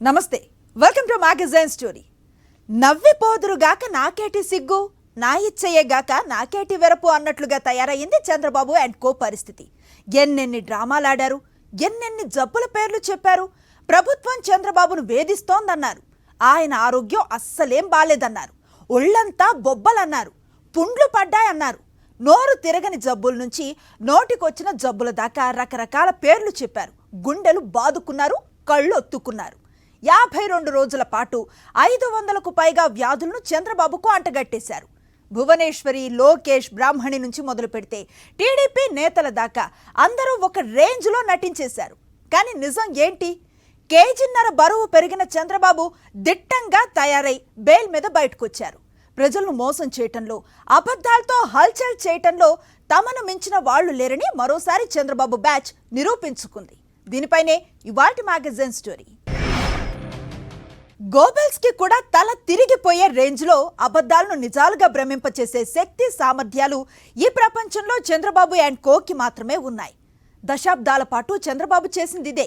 నమస్తే, welcome to magazine story. నవ్విపోదురుగాక నాకేటి సిగ్గు, నా ఇచ్చయ్యేగాక నాకేటి వెరపు అన్నట్లుగా తయారయ్యింది చంద్రబాబు అండ్ కో పరిస్థితి. ఎన్నెన్ని డ్రామాలాడారు, ఎన్నెన్ని జబ్బుల పేర్లు చెప్పారు. ప్రభుత్వం చంద్రబాబును వేధిస్తోందన్నారు. ఆయన ఆరోగ్యం అస్సలేం బాలేదన్నారు. ఒళ్లంతా బొబ్బలన్నారు, పుండ్లు పడ్డాయన్నారు. నోరు తిరగని జబ్బుల నుంచి నోటికొచ్చిన జబ్బుల దాకా రకరకాల పేర్లు చెప్పారు. గుండెలు బాదుకున్నారు, కళ్ళు ఒత్తుకున్నారు. 52 రోజుల పాటు 500కు పైగా వ్యాధులను చంద్రబాబుకు అంటగట్టేశారు. భువనేశ్వరి, లోకేష్, బ్రాహ్మణి నుంచి మొదలు పెడితే టీడీపీ నేతల దాకా అందరూ ఒక రేంజ్లో నటించేశారు. కానీ నిజం ఏంటి? కేజీన్నర బరువు పెరిగిన చంద్రబాబు దిట్టంగా తయారై బెయిల్ మీద బయటకొచ్చారు. ప్రజలను మోసం చేయటంలో, అబద్ధాలతో హల్చల్ చేయటంలో తమను మించిన వాళ్లు లేరని మరోసారి చంద్రబాబు బ్యాచ్ నిరూపించుకుంది. దీనిపైనే ఇవాల్టి మ్యాగజైన్ స్టోరీ. గోబెల్స్ కి కూడా తల తిరిగిపోయే రేంజ్ లో అబద్ధాలను నిజాలుగా భ్రమింపచేసే శక్తి సామర్థ్యాలు ఈ ప్రపంచంలో చంద్రబాబు అండ్ కోకి మాత్రమే ఉన్నాయి. దశాబ్దాల పాటు చంద్రబాబు చేసింది ఇదే.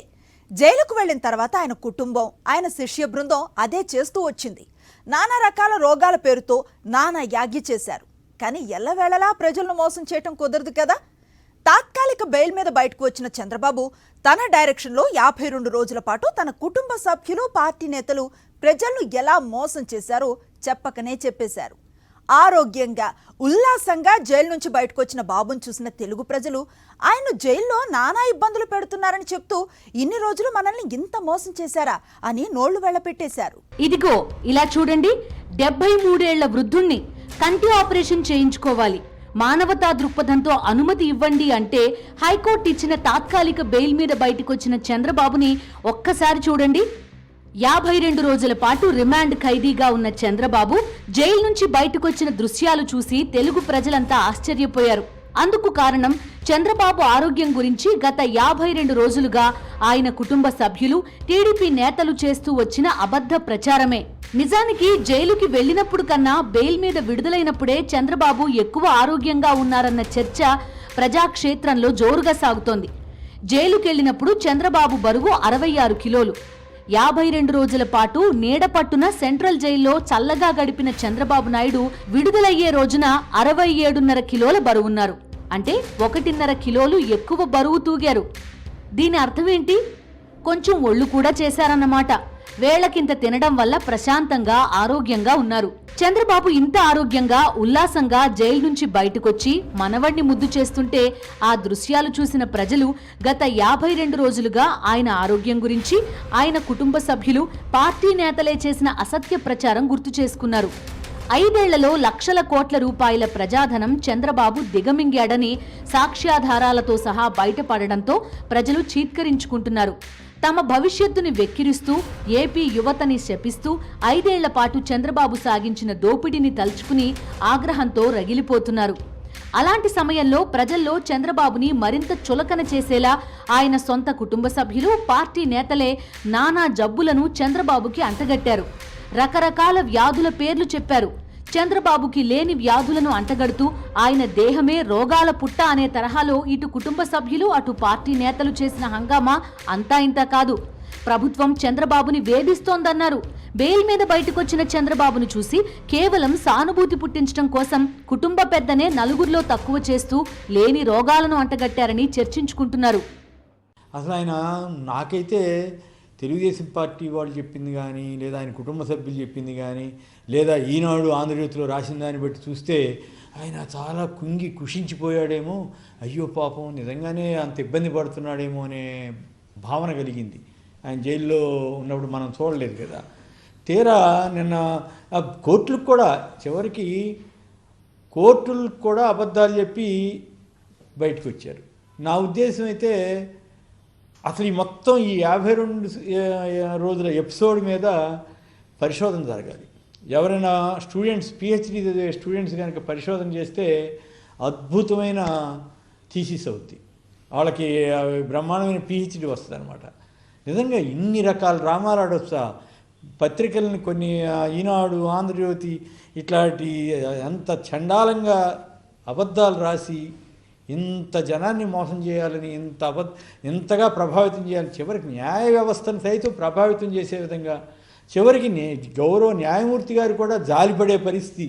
జైలుకు వెళ్లిన తర్వాత ఆయన కుటుంబం, ఆయన శిష్య బృందం అదే చేస్తూ వచ్చింది. నానా రకాల రోగాల పేరుతో నానా యాగి చేశారు. కానీ ఎల్లవేళలా ప్రజలను మోసం చేయటం కుదరదు కదా. తాత్కాలిక బెయిల్ మీద బయటకు వచ్చిన చంద్రబాబు తన డైరెక్షన్లో 52 రోజుల పాటు తన కుటుంబ సభ్యులు, పార్టీ నేతలు ప్రజలను ఎలా మోసం చేశారో చెప్పకనే చెప్పేశారు. ఆరోగ్యంగా, ఉల్లాసంగా జైలు నుంచి బయటకు వచ్చిన బాబును చూసిన తెలుగు ప్రజలు ఆయన జైల్లో నానా ఇబ్బందులు పెడుతున్నారని చెప్తూ ఇన్ని రోజులు మనల్ని ఇంత మోసం చేశారా అని నోళ్లు వెళ్లపెట్టేశారు. ఇదిగో ఇలా చూడండి, 73 ఏళ్ల వృద్ధుణ్ణి కంటి ఆపరేషన్ చేయించుకోవాలి, మానవతా దృక్పథంతో అనుమతి ఇవ్వండి అంటే హైకోర్టు ఇచ్చిన తాత్కాలిక బెయిల్ మీద బయటకొచ్చిన చంద్రబాబుని ఒక్కసారి చూడండి. 52 రోజుల పాటు రిమాండ్ ఖైదీగా ఉన్న చంద్రబాబు జైలు నుంచి బయటకొచ్చిన దృశ్యాలు చూసి తెలుగు ప్రజలంతా ఆశ్చర్యపోయారు. అందుకు కారణం చంద్రబాబు ఆరోగ్యం గురించి గత 52 రోజులుగా ఆయన కుటుంబ సభ్యులు, టీడీపీ నేతలు చేస్తూ వచ్చిన అబద్ధ ప్రచారమే. నిజానికి జైలుకి వెళ్లినప్పుడు కన్నా బెయిల్ మీద విడుదలైనప్పుడే చంద్రబాబు ఎక్కువ ఆరోగ్యంగా ఉన్నారన్న చర్చ ప్రజాక్షేత్రంలో జోరుగా సాగుతోంది. జైలుకెళ్లినప్పుడు చంద్రబాబు బరువు 66 కిలోలు. 52 రోజుల పాటు నీడపట్టున సెంట్రల్ జైల్లో చల్లగా గడిపిన చంద్రబాబు నాయుడు విడుదలయ్యే రోజున 67.5 కిలోల బరువున్నారు. అంటే 1.5 కిలోలు ఎక్కువ బరువు తూగారు. దీని అర్థమేంటి? కొంచెం ఒళ్ళు కూడా చేశారన్నమాట. వేళకింత తినడం వల్ల ప్రశాంతంగా, ఆరోగ్యంగా ఉన్నారు. చంద్రబాబు ఇంత ఆరోగ్యంగా, ఉల్లాసంగా జైలు నుంచి బయటకొచ్చి మనవడిని ముద్దు చేస్తుంటే ఆ దృశ్యాలు చూసిన ప్రజలు గత 52 రోజులుగా ఆయన ఆరోగ్యం గురించి, ఆయన కుటుంబ సభ్యులు, పార్టీ నేతలే చేసిన అసత్య ప్రచారం గుర్తు చేసుకున్నారు. 5 ఏళ్లలో లక్షల కోట్ల రూపాయల ప్రజాధనం చంద్రబాబు దిగమింగాడని సాక్ష్యాధారాలతో సహా బయటపడడంతో ప్రజలు చీత్కరించుకుంటున్నారు. తమ భవిష్యత్తుని వెక్కిరిస్తూ, ఏపీ యువతని శపిస్తూ 5 ఏళ్ల పాటు చంద్రబాబు సాగించిన దోపిడీని తలుచుకుని ఆగ్రహంతో రగిలిపోతున్నారు. అలాంటి సమయంలో ప్రజల్లో చంద్రబాబుని మరింత చులకన చేసేలా ఆయన సొంత కుటుంబ సభ్యులు, పార్టీ నేతలే నానా జబ్బులను చంద్రబాబుకి అంటగట్టారు. రకరకాల వ్యాధుల పేర్లు చెప్పారు. చంద్రబాబుకి లేని వ్యాధులను అంటగడుతూ ఆయన దేహమే రోగాల పుట్ట అనే తరహాలో ఇటు కుటుంబ సభ్యులు, అటు పార్టీ నేతలు చేసిన హంగామా అంతా ఇంత కాదు. ప్రభుత్వం చంద్రబాబుని వేధిస్తోందన్నారు. బెయిల్ మీద బయటకొచ్చిన చంద్రబాబును చూసి కేవలం సానుభూతి పుట్టించడం కోసం కుటుంబ పెద్దనే నలుగురిలో తక్కువ చేస్తూ లేని రోగాలను అంటగట్టారని చర్చించుకుంటున్నారు. అసలు ఆయన నాకైతే తెలుగుదేశం పార్టీ వాళ్ళు చెప్పింది కానీ, లేదా ఆయన కుటుంబ సభ్యులు చెప్పింది కానీ, లేదా ఈనాడు ఆంధ్రజ్యోతిలో రాసిన దాన్ని బట్టి చూస్తే ఆయన చాలా కుషించిపోయాడేమో, అయ్యో పాపం నిజంగానే అంత ఇబ్బంది పడుతున్నాడేమో అనే భావన కలిగింది. ఆయన జైల్లో ఉన్నప్పుడు మనం చూడలేదు కదా. తీరా నిన్న కోర్టులకు కూడా, చివరికి కోర్టులకు కూడా అబద్ధాలు చెప్పి బయటకు వచ్చారు. నా ఉద్దేశం అయితే అసలు ఈ మొత్తం ఈ 52 రోజుల ఎపిసోడ్ మీద పరిశోధన జరగాలి. ఎవరైనా స్టూడెంట్స్, పిహెచ్డి స్టూడెంట్స్ కనుక పరిశోధన చేస్తే అద్భుతమైన థీసిస్ అవుద్ది. వాళ్ళకి బ్రహ్మాండమైన పిహెచ్డి వస్తుంది అనమాట. నిజంగా ఇన్ని రకాల డ్రామాలు ఆడొచ్చా? పత్రికలను కొన్ని, ఈనాడు, ఆంధ్రజ్యోతి ఇట్లాంటి అంత చండాలంగా అబద్ధాలు రాసి ఇంత జనాన్ని మోసం చేయాలని, ఇంతగా ప్రభావితం చేయాలని, చివరికి న్యాయ వ్యవస్థను సైతం ప్రభావితం చేసే విధంగా, చివరికి గౌరవ న్యాయమూర్తి గారు కూడా జాలిపడే పరిస్థితి,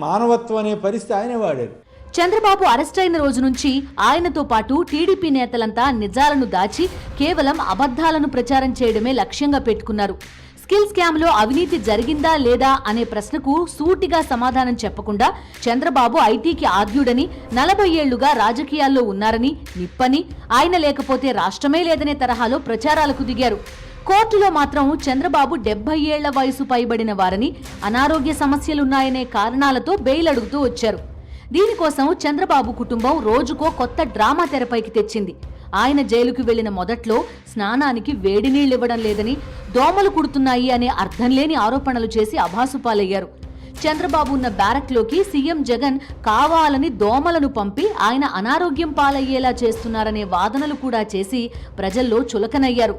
మానవత్వం అనే పరిస్థితి ఆయనే వాడారు. చంద్రబాబు అరెస్ట్ అయిన రోజు నుంచి ఆయనతో పాటు టీడీపీ నేతలంతా నిజాలను దాచి కేవలం అబద్ధాలను ప్రచారం చేయడమే లక్ష్యంగా పెట్టుకున్నారు. స్కిల్ స్కామ్ లో అవినీతి జరిగిందా లేదా అనే ప్రశ్నకు సూటిగా సమాధానం చెప్పకుండా చంద్రబాబు ఐటీకి ఆద్యుడని, 40 ఏళ్లుగా రాజకీయాల్లో ఉన్నారని, నిప్పని, ఆయన లేకపోతే రాష్ట్రమే లేదనే తరహాలో ప్రచారాలకు దిగారు. కోర్టులో మాత్రం చంద్రబాబు 70 ఏళ్ల వయసు పైబడిన వారని, అనారోగ్య సమస్యలున్నాయనే కారణాలతో బెయిల్ అడుగుతూ వచ్చారు. దీనికోసం చంద్రబాబు కుటుంబం రోజుకో కొత్త డ్రామా తెరపైకి తెచ్చింది. ఆయన జైలుకు వెళ్లిన మొదట్లో స్నానానికి వేడి నీళ్లు ఇవ్వడం లేదని, దోమలు కుడుతున్నాయి అనే అర్థం లేని ఆరోపణలు చేసి అభాసుపాలయ్యారు. చంద్రబాబు ఉన్న బ్యారక్లోకి సీఎం జగన్ కావాలని దోమలను పంపి ఆయన అనారోగ్యం పాలయ్యేలా చేస్తున్నారనే వాదనలు కూడా చేసి ప్రజల్లో చులకనయ్యారు.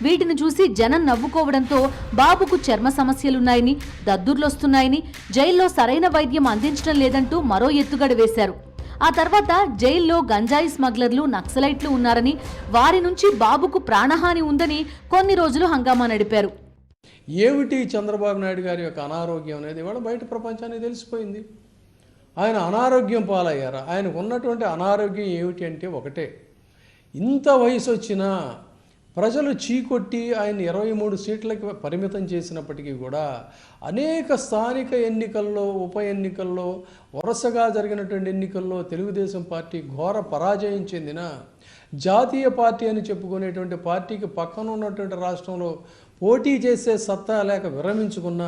వీటిని చూసి జనం నవ్వుకోవడంతో బాబుకు చర్మ సమస్యలున్నాయని, దద్దుర్లొస్తున్నాయని, జైల్లో సరైన వైద్యం అందించడం లేదంటూ మరో ఎత్తుగడ వేశారు. ఆ తర్వాత జైల్లో గంజాయి స్మగ్లర్లు, నక్సలైట్లు ఉన్నారని, వారి నుంచి బాబుకు ప్రాణహాని ఉందని కొన్ని రోజులు హంగామా నడిపారు. ఏమిటి చంద్రబాబు నాయుడు గారి యొక్క అనారోగ్యం అనేది ఇవాళ బయట ప్రపంచానికి తెలిసిపోయింది. ఆయన అనారోగ్యం పాలయ్యారా? ఆయనకు ఉన్నటువంటి అనారోగ్యం ఏమిటి అంటే ఒకటే, ఇంత వయసు వచ్చినా ప్రజలు చీకొట్టి ఆయన 23 సీట్లకి పరిమితం చేసినప్పటికీ కూడా అనేక స్థానిక ఎన్నికల్లో, ఉప ఎన్నికల్లో, వరుసగా జరిగినటువంటి ఎన్నికల్లో తెలుగుదేశం పార్టీ ఘోర పరాజయం చెందిన, జాతీయ పార్టీ అని చెప్పుకునేటువంటి పార్టీకి పక్కన ఉన్నటువంటి రాష్ట్రంలో పోటీ చేసే సత్తా లేక విరమించుకున్న,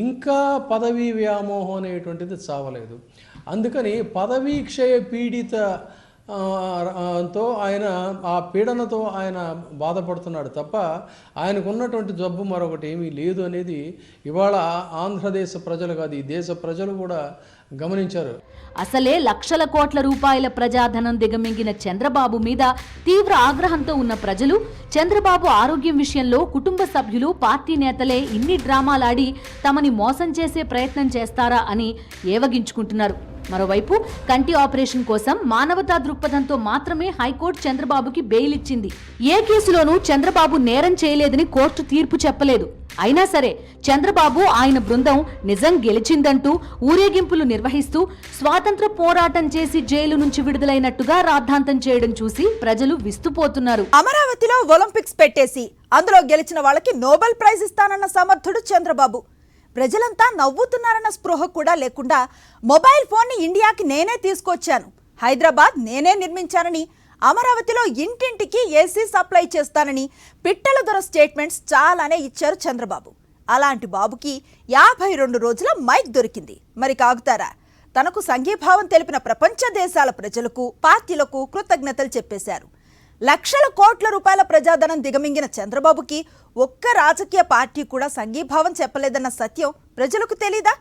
ఇంకా పదవీ వ్యామోహం అనేటువంటిది చావలేదు. అందుకని పదవీ క్షయ పీడిత తో ఆయన, ఆ పీడనతో ఆయన బాధపడుతున్నాడు తప్ప ఆయనకు ఉన్నటువంటి జబ్బు మరొకటి ఏమీ లేదు అనేది ఇవాళ ఆంధ్రదేశ ప్రజలు కాదు, ఈ దేశ ప్రజలు కూడా గమనించారు. అసలే లక్షల కోట్ల రూపాయల ప్రజాధనం దిగమింగిన చంద్రబాబు మీద తీవ్ర ఆగ్రహంతో ఉన్న ప్రజలు చంద్రబాబు ఆరోగ్యం విషయంలో కుటుంబ సభ్యులు, పార్టీ నేతలే ఇన్ని డ్రామాలాడి తమని మోసం చేసే ప్రయత్నం చేస్తారా అని ఏవగించుకుంటున్నారు. మరోవైపు కంటి ఆపరేషన్ కోసం మానవతా దృక్పథంతో మాత్రమే హైకోర్టు చంద్రబాబుకి బెయిల్ ఇచ్చింది. ఏ కేసులోనూ చంద్రబాబు నేరం చేయలేదని కోర్టు తీర్పు చెప్పలేదు. అయినా సరే చంద్రబాబు, ఆయన బృందం నిజం గెలిచిందంటూ ఊరేగింపులు నిర్వహిస్తూ స్వాతంత్ర పోరాటం చేసి జైలు నుంచి విడుదలైనట్టుగా రాద్ధాంతం చేయడం చూసి ప్రజలు విస్తుపోతున్నారు. అమరావతిలో ఒలింపిక్స్ పెట్టేసి అందులో గెలిచిన వాళ్ళకి నోబెల్ ప్రైజ్ ఇస్తానన్న సమర్థుడు చంద్రబాబు. ప్రజలంతా నవ్వుతున్నారన్న స్పృహ కూడా లేకుండా మొబైల్ ఫోన్ని ఇండియాకి నేనే తీసుకొచ్చాను, హైదరాబాద్ నేనే నిర్మించానని, అమరావతిలో ఇంటింటికి ఏసీ సప్లై చేస్తానని పిట్టల దొర స్టేట్మెంట్స్ చాలానే ఇచ్చారు చంద్రబాబు. అలాంటి బాబుకి 52 రోజుల మైక్ దొరికింది. మరి కాగుతారా? తనకు సంఘీభావం తెలిపిన ప్రపంచ దేశాల ప్రజలకు, పార్టీలకు కృతజ్ఞతలు చెప్పేశారు. లక్షల కోట్ల రూపాయల ప్రజాధనం దిగమింగిన చంద్రబాబుకి ఒక్క రాజకీయ పార్టీ కూడా సంఘీభావం చెప్పలేదన్న సత్యం ప్రజలకు తెలీదా?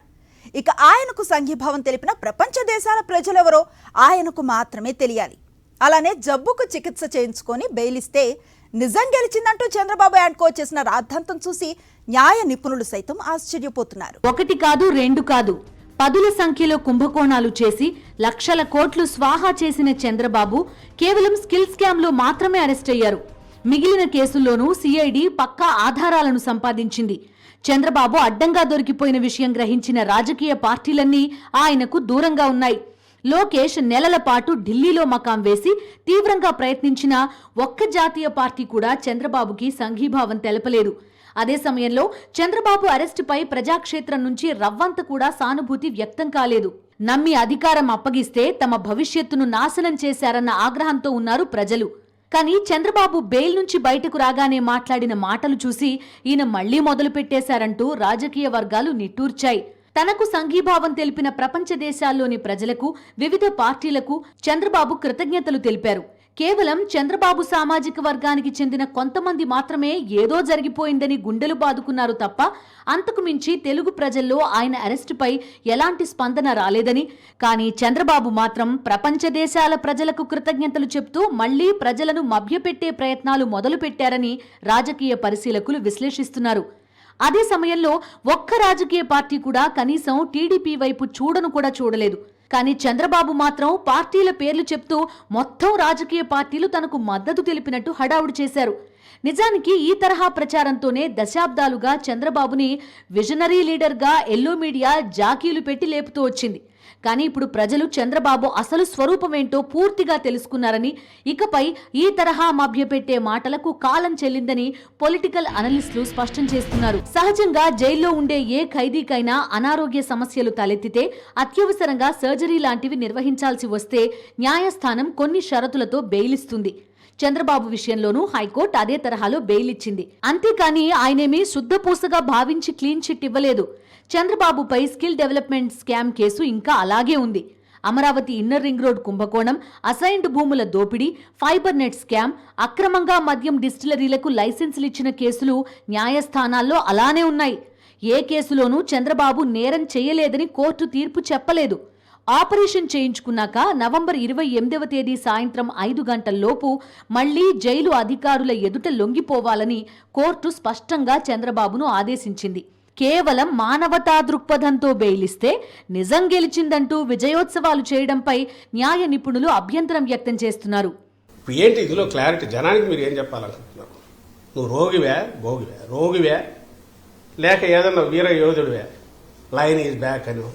ఇక ఆయనకు సంఘీభావం తెలిపిన ప్రపంచ దేశాల ప్రజలెవరో ఆయనకు మాత్రమే తెలియాలి. అలానే జబ్బుకు చికిత్స చేయించుకొని బెయిలిస్తే నిజం గెలిచిందంటూ చంద్రబాబు అండ్కో చేసిన రాద్ధాంతం చూసి న్యాయ నిపుణులు సైతం ఆశ్చర్యపోతున్నారు. 1 కాదు 2 కాదు, 10ల సంఖ్యలో కుంభకోణాలు చేసి లక్షల కోట్లు స్వాహా చేసిన చంద్రబాబు కేవలం స్కిల్ స్కామ్ లో మాత్రమే అరెస్ట్ అయ్యారు. మిగిలిన కేసుల్లోనూ సిఐడి పక్కా ఆధారాలను సంపాదించింది. చంద్రబాబు అడ్డంగా దొరికిపోయిన విషయం గ్రహించిన రాజకీయ పార్టీలన్నీ ఆయనకు దూరంగా ఉన్నాయి. లోకేష్ నెలల పాటు ఢిల్లీలో మకాం వేసి తీవ్రంగా ప్రయత్నించినా ఒక్క జాతీయ పార్టీ కూడా చంద్రబాబుకి సంఘీభావం తెలపలేదు. అదే సమయంలో చంద్రబాబు అరెస్టుపై ప్రజాక్షేత్రం నుంచి రవ్వంత కూడా సానుభూతి వ్యక్తం కాలేదు. నమ్మి అధికారం అప్పగిస్తే తమ భవిష్యత్తును నాశనం చేశారన్న ఆగ్రహంతో ఉన్నారు ప్రజలు. కానీ చంద్రబాబు బెయిల్ నుంచి బయటకు రాగానే మాట్లాడిన మాటలు చూసి ఈయన మళ్లీ మొదలు పెట్టేశారంటూ రాజకీయ వర్గాలు నిట్టూర్చాయి. తనకు సంఘీభావం తెలిపిన ప్రపంచ దేశాల్లోని ప్రజలకు, వివిధ పార్టీలకు చంద్రబాబు కృతజ్ఞతలు తెలిపారు. కేవలం చంద్రబాబు సామాజిక వర్గానికి చెందిన కొంతమంది మాత్రమే ఏదో జరిగిపోయిందని గుండెలు బాదుకున్నారు తప్ప అంతకు మించి తెలుగు ప్రజల్లో ఆయన అరెస్టుపై ఎలాంటి స్పందన రాలేదని, కానీ చంద్రబాబు మాత్రం ప్రపంచ దేశాల ప్రజలకు కృతజ్ఞతలు చెప్తూ మళ్లీ ప్రజలను మభ్యపెట్టే ప్రయత్నాలు మొదలుపెట్టారని రాజకీయ పరిశీలకులు విశ్లేషిస్తున్నారు. అదే సమయంలో ఒక్క రాజకీయ పార్టీ కూడా కనీసం టీడీపీ వైపు చూడను కూడా చూడలేదు. కానీ చంద్రబాబు మాత్రం పార్టీల పేర్లు చెప్తూ మొత్తం రాజకీయ పార్టీలు తనకు మద్దతు తెలిపినట్టు హడావుడి చేశారు. నిజానికి ఈ తరహా ప్రచారంతోనే దశాబ్దాలుగా చంద్రబాబుని విజనరీ లీడర్గా ఎల్లో మీడియా జాకీలు పెట్టి లేపుతూ వచ్చింది. కానీ ఇప్పుడు ప్రజలు చంద్రబాబు అసలు స్వరూపమేంటో పూర్తిగా తెలుసుకున్నారని, ఇకపై ఈ తరహా మభ్యపెట్టే మాటలకు కాలం చెల్లిందని పొలిటికల్ అనలిస్టులు స్పష్టం చేస్తున్నారు. సహజంగా జైల్లో ఉండే ఏ ఖైదీకైనా అనారోగ్య సమస్యలు తలెత్తితే అత్యవసరంగా సర్జరీ లాంటివి నిర్వహించాల్సి వస్తే న్యాయస్థానం కొన్ని షరతులతో బెయిల్ ఇస్తుంది. చంద్రబాబు విషయంలోనూ హైకోర్టు అదే తరహాలో బెయిల్ ఇచ్చింది. అంతేకాని ఆయనేమీ శుద్ధపూసగా భావించి క్లీన్ చిట్ ఇవ్వలేదు. చంద్రబాబుపై స్కిల్ డెవలప్మెంట్ స్కామ్ కేసు ఇంకా అలాగే ఉంది. అమరావతి ఇన్నర్ రింగ్ రోడ్ కుంభకోణం, అసైన్డ్ భూముల దోపిడీ, ఫైబర్ నెట్ స్కామ్, అక్రమంగా మద్యం డిస్టిలరీలకు లైసెన్సులు ఇచ్చిన కేసులు న్యాయస్థానాల్లో అలానే ఉన్నాయి. ఏ కేసులోనూ చంద్రబాబు నేరం చేయలేదని కోర్టు తీర్పు చెప్పలేదు. ఆపరేషన్ చేయించుకున్నాక నవంబర్ 28వ తేదీ సాయంత్రం 5 గంటల్లోపు మళ్లీ జైలు అధికారుల ఎదుట లొంగిపోవాలని కోర్టు స్పష్టంగా చంద్రబాబును ఆదేశించింది. కేవలం మానవతా దృక్పథంతో బెయిలిస్తే నిజం గెలిచిందంటూ విజయోత్సవాలు చేయడంపై న్యాయ నిపుణులు అభ్యంతరం వ్యక్తం చేస్తున్నారు. ఏంటి ఇందులో క్లారిటీ? జనానికి మీరు ఏం చెప్పాలనుకుంటున్నారు? నువ్వు రోగివే లేక ఏదన్నా వీర యోధుడివే, లైన్ ఈజ్ బ్యాక్ అని,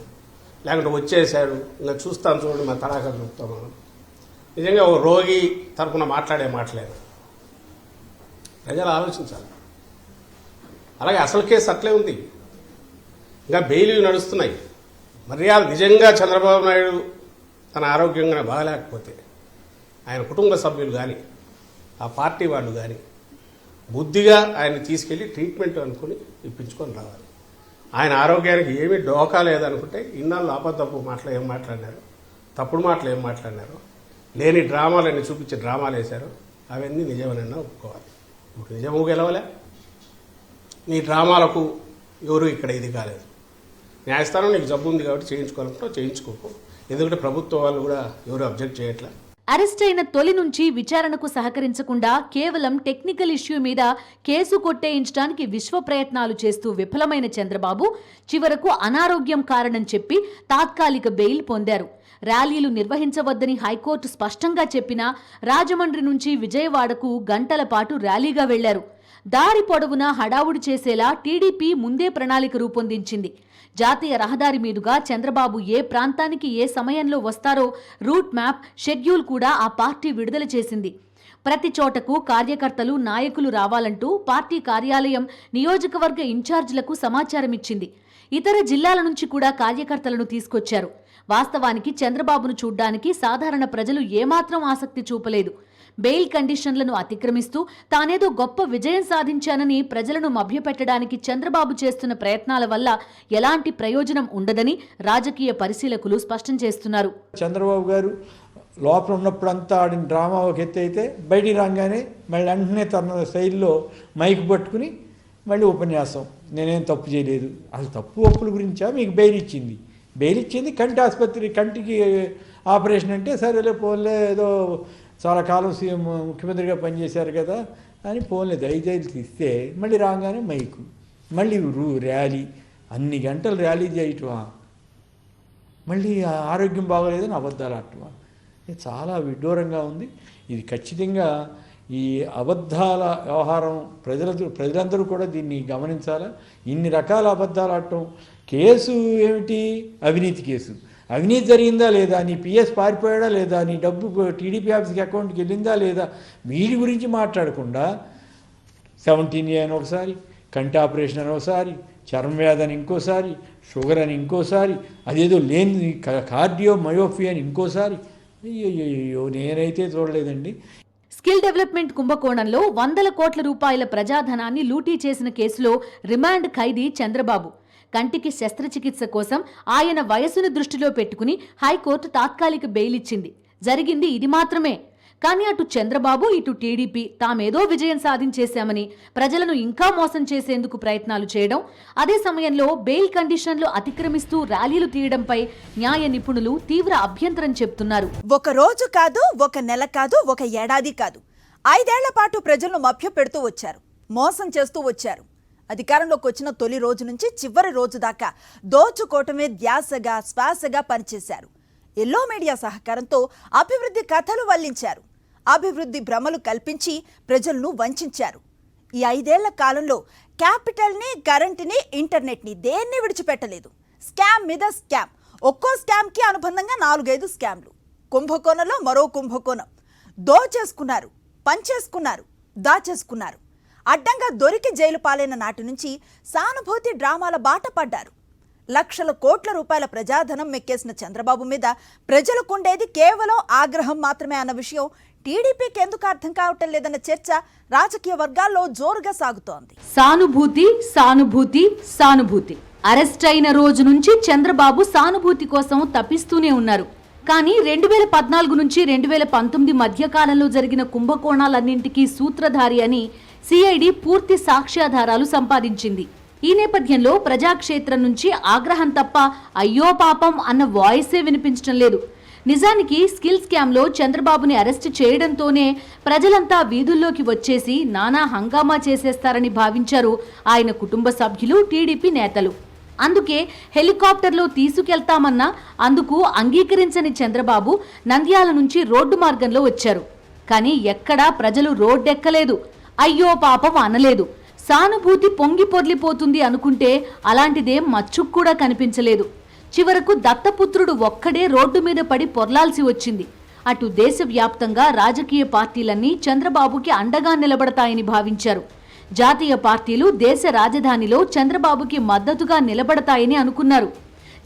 లేకుంటే వచ్చేసాడు ఇంకా చూస్తాను చూడండి మన తడాకా చూస్తాం. నిజంగా ఓ రోగి తరఫున మాట్లాడే మాటలేదు. ప్రజలు ఆలోచించాలి. అలాగే అసలు కేసు అట్లే ఉంది, ఇంకా బెయిల్ నడుస్తున్నాయి. మర్యాద నిజంగా చంద్రబాబు నాయుడు తన ఆరోగ్యంగా బాగలేకపోతే ఆయన కుటుంబ సభ్యులు కానీ ఆ పార్టీ వాళ్ళు కానీ బుద్ధిగా ఆయన్ని తీసుకెళ్లి ట్రీట్మెంట్ అనుకుని ఇప్పించుకొని రావాలి. ఆయన ఆరోగ్యానికి ఏమీ డోకా లేదనుకుంటే ఇన్నాళ్ళు అబద్ధపు మాటలు ఏం మాట్లాడినారు, తప్పుడు మాటలు ఏం మాట్లాడినారు, లేని డ్రామాలన్నీ చూపించి డ్రామాలు వేశారు, అవన్నీ నిజమనన్నా ఒప్పుకోవాలి. ఇప్పుడు నిజము గెలవలే, నీ డ్రామాలకు ఎవరు ఇక్కడ ఇది కాలేదు. న్యాయస్థానం నీకు జబ్బు ఉంది కాబట్టి చేయించుకోవాలంటే చేయించుకోకు, ఎందుకంటే ప్రభుత్వం వాళ్ళు కూడా ఎవరు అబ్జెక్ట్ చేయట్లా. అరెస్ట్ అయిన తొలి నుంచి విచారణకు సహకరించకుండా కేవలం టెక్నికల్ ఇష్యూ మీద కేసు కొట్టేయించడానికి విశ్వ ప్రయత్నాలు చేస్తూ విఫలమైన చంద్రబాబు చివరకు అనారోగ్యం కారణం చెప్పి తాత్కాలిక బెయిల్ పొందారు. ర్యాలీలు నిర్వహించవద్దని హైకోర్టు స్పష్టంగా చెప్పినా రాజమండ్రి నుంచి విజయవాడకు గంటల పాటు ర్యాలీగా వెళ్లారు. దారి పొడవునా హడావుడి చేసేలా టీడీపీ ముందే ప్రణాళిక రూపొందించింది. జాతీయ రహదారి మీదుగా చంద్రబాబు ఏ ప్రాంతానికి ఏ సమయంలో వస్తారో రూట్ మ్యాప్, షెడ్యూల్ కూడా ఆ పార్టీ విడుదల చేసింది. ప్రతి చోటకు కార్యకర్తలు, నాయకులు రావాలంటూ పార్టీ కార్యాలయం నియోజకవర్గ ఇన్ఛార్జీలకు సమాచారం ఇచ్చింది. ఇతర జిల్లాల నుంచి కూడా కార్యకర్తలను తీసుకొచ్చారు. వాస్తవానికి చంద్రబాబును చూడ్డానికి సాధారణ ప్రజలు ఏమాత్రం ఆసక్తి చూపలేదు. బెయిల్ కండిషన్లను అతిక్రమిస్తూ తానేదో గొప్ప విజయం సాధించానని ప్రజలను మభ్యపెట్టడానికి చంద్రబాబు చేస్తున్న ప్రయత్నాల వల్ల ఎలాంటి ప్రయోజనం ఉండదని రాజకీయ పరిశీలకులు స్పష్టం చేస్తున్నారు. చంద్రబాబు గారు లోపల ఉన్నప్పుడంతా ఆడిన డ్రామా ఒక ఎత్తు అయితే, బయటికి రాగానే మళ్ళీ వెంటనే తన శైలిలో మైక్ పట్టుకుని మళ్ళీ ఉపన్యాసం, నేనేం తప్పు చేయలేదు. అసలు తప్పు ఒప్పుల గురించా మీకు బెయిల్ ఇచ్చింది? బెయిల్ ఇచ్చింది కంటి ఆసుపత్రి, కంటికి ఆపరేషన్ అంటే సరేలే పోన్లే, ఏదో చాలా కాలం సీఎం ముఖ్యమంత్రిగా పనిచేశారు కదా అని పోన్లే 5 తీస్తే మళ్ళీ రాగానే మైకు, మళ్ళీ ర్యాలీ, అన్ని గంటలు ర్యాలీ చేయటమా, మళ్ళీ ఆరోగ్యం బాగోలేదని అబద్ధాలు ఆడటమా, ఇది చాలా విడ్డూరంగా ఉంది. ఇది ఖచ్చితంగా ఈ అబద్ధాల వ్యవహారం ప్రజలందరూ కూడా దీన్ని గమనించాలా. ఇన్ని రకాల అబద్ధాలు ఆడటం, కేసు ఏమిటి? అవినీతి కేసు. అవినీతి జరిగిందా లేదా, నీ పిఎస్ పారిపోయాడా లేదా, నీ డబ్బు టీడీపీ ఆఫీస్కి అకౌంట్కి వెళ్ళిందా లేదా, వీటి గురించి మాట్లాడకుండా 17A అని ఒకసారి, కంటి ఆపరేషన్ అని ఒకసారి, చర్మ వ్యాధి అని ఇంకోసారి, షుగర్ అని ఇంకోసారి, అదేదో లేని కార్డియో మయోపీ అని ఇంకోసారి. అయ్యో నేనైతే చూడలేదండి. స్కిల్ డెవలప్మెంట్ కుంభకోణంలో 100 కోట్ల రూపాయల ప్రజాధనాన్ని లూటీ చేసిన కేసులో రిమాండ్ ఖైదీ చంద్రబాబు. కంటికి శస్త్రచికిత్స కోసం ఆయన వయసును దృష్టిలో పెట్టుకుని హైకోర్టు తాత్కాలిక బెయిల్ ఇచ్చింది. జరిగింది ఇది మాత్రమే. కానీ అటు చంద్రబాబు, ఇటు టీడీపీ తామేదో విజయం సాధించేశామని ప్రజలను ఇంకా మోసం చేసేందుకు ప్రయత్నాలు చేయడం, అదే సమయంలో బెయిల్ కండిషన్లు అతిక్రమిస్తూ ర్యాలీలు తీయడంపై న్యాయ నిపుణులు తీవ్ర అభ్యంతరం చెప్తున్నారు. ఒక రోజు కాదు, ఒక నెల కాదు, ఒక ఏడాది కాదు, 5 ఏళ్ల పాటు ప్రజలను మభ్య పెడుతూ వచ్చారు, మోసం చేస్తూ వచ్చారు. అధికారంలోకి వచ్చిన తొలి రోజు నుంచి చివరి రోజు దాకా దోచుకోవటమే ధ్యాసగా, శ్వాసగా పనిచేశారు. ఎల్లో మీడియా సహకారంతో అభివృద్ధి కథలు వల్లించారు. అభివృద్ధి భ్రమలు కల్పించి ప్రజలను వంచారు. ఈ 5 ఏళ్ల కాలంలో క్యాపిటల్ని, కరెంటుని, ఇంటర్నెట్ని దేన్ని విడిచిపెట్టలేదు. స్కామ్ మీద స్కామ్, ఒక్కో స్కామ్కి అనుబంధంగా 4-5 స్కామ్లు. కుంభకోణంలో మరో కుంభకోణం. దోచేసుకున్నారు, పంచేసుకున్నారు, దాచేసుకున్నారు. అడ్డంగా దొరికి జైలు పాలైన నాటి నుంచి సానుభూతి డ్రామాల బాట పడ్డారు. లక్షల కోట్ల రూపాయల ప్రజాధనం మెక్కేసిన చంద్రబాబు మీద ప్రజలకుండేది కేవలం ఆగ్రహం మాత్రమే అన్న విషయం టీడీపీకి ఎందుకు అర్థం కావటం లేదన్న చర్చ రాజకీయ వర్గాల్లో జోరుగా సాగుతోంది. సానుభూతి, సానుభూతి, సానుభూతి. అరెస్ట్ అయిన రోజు నుంచి చంద్రబాబు సానుభూతి కోసం తప్పిస్తూనే ఉన్నారు. కానీ 2014 నుంచి 2019 మధ్య కాలంలో జరిగిన కుంభకోణాలన్నింటికీ సూత్రధారి అని సిఐడి పూర్తి సాక్ష్యాధారాలు సంపాదించింది. ఈ నేపథ్యంలో ప్రజాక్షేత్రం నుంచి ఆగ్రహం తప్ప అయ్యో పాపం అన్న వాయిసే వినిపించడం లేదు. నిజానికి స్కిల్ స్కామ్లో చంద్రబాబుని అరెస్టు చేయడంతోనే ప్రజలంతా వీధుల్లోకి వచ్చేసి నానా హంగామా చేసేస్తారని భావించారు ఆయన కుటుంబ సభ్యులు, టీడీపీ నేతలు. అందుకే హెలికాప్టర్లో తీసుకెళ్తామన్నా అందుకు అంగీకరించని చంద్రబాబు నంద్యాల నుంచి రోడ్డు మార్గంలో వచ్చారు. కానీ ఎక్కడా ప్రజలు రోడ్డెక్కలేదు, అయ్యో పాపం అనలేదు. సానుభూతి పొంగి పొర్లిపోతుంది అనుకుంటే అలాంటిదేం మచ్చుకు కూడా కనిపించలేదు. చివరకు దత్తపుత్రుడు ఒక్కడే రోడ్డు మీద పడి పొర్లాల్సి వచ్చింది. అటు దేశవ్యాప్తంగా రాజకీయ పార్టీలన్నీ చంద్రబాబుకి అండగా నిలబడతాయని భావించారు. జాతీయ పార్టీలు దేశ రాజధానిలో చంద్రబాబుకి మద్దతుగా నిలబడతాయని అనుకున్నారు.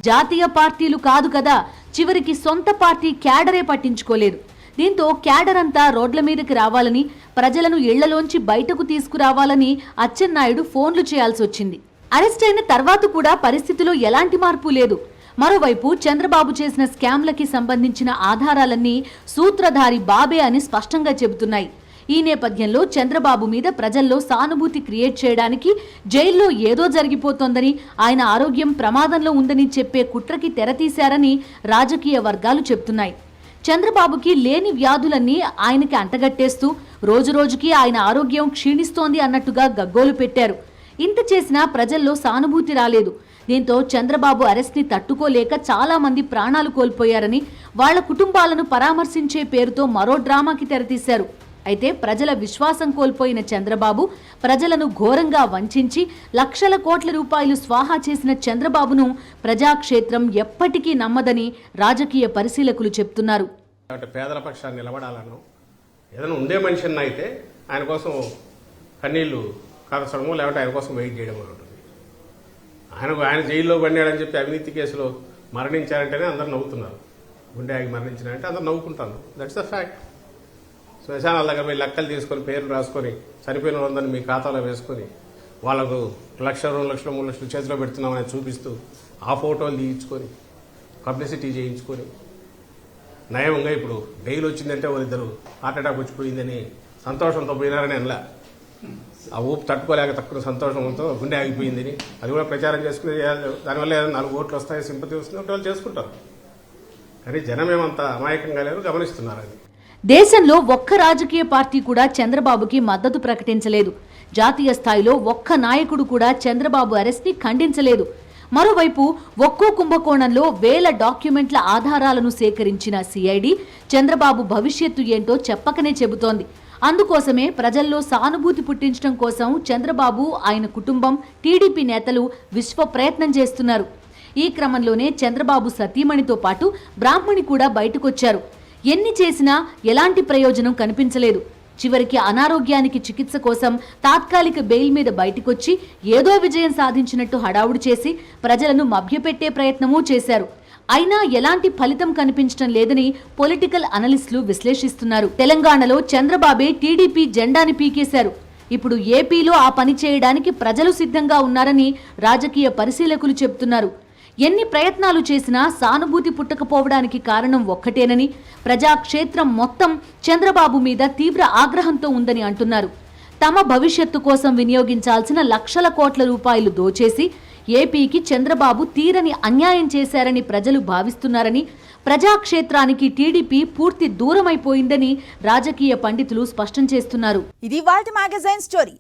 జాతీయ పార్టీలు కాదు కదా, చివరికి సొంత పార్టీ క్యాడరే పట్టించుకోలేదు. దీంతో క్యాడర్ అంతా రోడ్ల మీదకి రావాలని, ప్రజలను ఇళ్లలోంచి బయటకు తీసుకురావాలని అచ్చెన్నాయుడు ఫోన్లు చేయాల్సి వచ్చింది. అరెస్ట్ అయిన తర్వాత కూడా పరిస్థితిలో ఎలాంటి మార్పు లేదు. మరోవైపు చంద్రబాబు చేసిన స్కామ్లకి సంబంధించిన ఆధారాలన్నీ సూత్రధారి బాబే అని స్పష్టంగా చెబుతున్నాయి. ఈ నేపథ్యంలో చంద్రబాబు మీద ప్రజల్లో సానుభూతి క్రియేట్ చేయడానికి జైల్లో ఏదో జరిగిపోతోందని, ఆయన ఆరోగ్యం ప్రమాదంలో ఉందని చెప్పే కుట్రకి తెరతీశారని రాజకీయ వర్గాలు చెబుతున్నాయి. చంద్రబాబుకి లేని వ్యాధులన్నీ ఆయనకి అంటగట్టేస్తూ రోజురోజుకి ఆయన ఆరోగ్యం క్షీణిస్తోంది అన్నట్టుగా గగ్గోలు పెట్టారు. ఇంత చేసినా ప్రజల్లో సానుభూతి రాలేదు. దీంతో చంద్రబాబు అరెస్ట్ని తట్టుకోలేక చాలా మంది ప్రాణాలు కోల్పోయారని, వాళ్ల కుటుంబాలను పరామర్శించే పేరుతో మరో డ్రామాకి తెరతీశారు. అయితే ప్రజల విశ్వాసం కోల్పోయిన చంద్రబాబు ప్రజలను ఘోరంగా వంచించి లక్షల కోట్ల రూపాయలు స్వాహా చేసిన చంద్రబాబును ప్రజాక్షేత్రం ఎప్పటికీ నమ్మదని రాజకీయ పరిశీలకులు చెప్తున్నారు. పేదల పక్షాన్ని నిలబడాలను ఏదైనా ఉండే మనిషిని అయితే ఆయన కోసం కన్నీళ్లు కరచడము, లేకపోతే ఆయన కోసం వెయిట్ చేయడం అని ఉంటుంది. ఆయన జైల్లో పడినాడని చెప్పి అవినీతి కేసులో మరణించారంటేనే అందరు నవ్వుతున్నారు. గుండె ఆగి మరణించినారంటే అందరు నవ్వుకుంటారు. That's the fact. శ్మశానాల దగ్గర పోయి లెక్కలు తీసుకొని పేర్లు రాసుకొని చనిపోయిన వాళ్ళందరినీ మీ ఖాతాలో వేసుకొని వాళ్ళకు 1 లక్ష, 2 లక్షలు, 3 లక్షలు చేతిలో పెడుతున్నామని చూపిస్తూ ఆ ఫోటోలు తీయించుకొని పబ్లిసిటీ చేయించుకొని నయంగా ఇప్పుడు డైలీ వచ్చిందంటే వాళ్ళిద్దరు హార్ట్ అటాక్ వచ్చిపోయిందని సంతోషంతో పోయినారని అనలా. ఆ ఊపు తట్టుకోలేక తక్కువ సంతోషంతో గుండె ఆగిపోయిందని అది కూడా ప్రచారం చేసుకుని దానివల్ల ఏదైనా 4 ఓట్లు వస్తాయి, సింపతి వస్తుంది, వాళ్ళు చేసుకుంటారు. కానీ జనం ఏమంత అమాయకంగా లేరు, గమనిస్తున్నారు. అది దేశంలో ఒక్క రాజకీయ పార్టీ కూడా చంద్రబాబుకి మద్దతు ప్రకటించలేదు. జాతీయ స్థాయిలో ఒక్క నాయకుడు కూడా చంద్రబాబు అరెస్ట్ని ఖండించలేదు. మరోవైపు ఒక్కో కుంభకోణంలో వేల డాక్యుమెంట్ల ఆధారాలను సేకరించిన సిఐడి చంద్రబాబు భవిష్యత్తు ఏంటో చెప్పకనే చెబుతోంది. అందుకోసమే ప్రజల్లో సానుభూతి పుట్టించడం కోసం చంద్రబాబు, ఆయన కుటుంబం, టీడీపీ నేతలు విశ్వ ప్రయత్నం చేస్తున్నారు. ఈ క్రమంలోనే చంద్రబాబు సతీమణితో పాటు బ్రాహ్మణి కూడా బయటకొచ్చారు. ఎన్ని చేసినా ఎలాంటి ప్రయోజనం కనిపించలేదు. చివరికి అనారోగ్యానికి చికిత్స కోసం తాత్కాలిక బెయిల్ మీద బయటకొచ్చి ఏదో విజయం సాధించినట్టు హడావుడి చేసి ప్రజలను మభ్యపెట్టే ప్రయత్నమూ చేశారు. అయినా ఎలాంటి ఫలితం కనిపించడం లేదని పొలిటికల్ అనలిస్టులు విశ్లేషిస్తున్నారు. తెలంగాణలో చంద్రబాబే టీడీపీ జెండాని పీకేశారు. ఇప్పుడు ఏపీలో ఆ పని చేయడానికి ప్రజలు సిద్ధంగా ఉన్నారని రాజకీయ పరిశీలకులు చెబుతున్నారు. ఎన్ని ప్రయత్నాలు చేసినా సానుభూతి పుట్టకపోవడానికి కారణం ఒక్కటేనని, ప్రజాక్షేత్రం మొత్తం చంద్రబాబు మీద తీవ్ర ఆగ్రహంతో ఉందని అంటున్నారు. తమ భవిష్యత్తు కోసం వినియోగించాల్సిన లక్షల కోట్ల రూపాయలు దోచేసి ఏపీకి చంద్రబాబు తీరని అన్యాయం చేశారని ప్రజలు భావిస్తున్నారని, ప్రజాక్షేత్రానికి టీడీపీ పూర్తి దూరమైపోయిందని రాజకీయ పండితులు స్పష్టం చేస్తున్నారు. ఇది వాల్ట్ మ్యాగజైన్ స్టోరీ.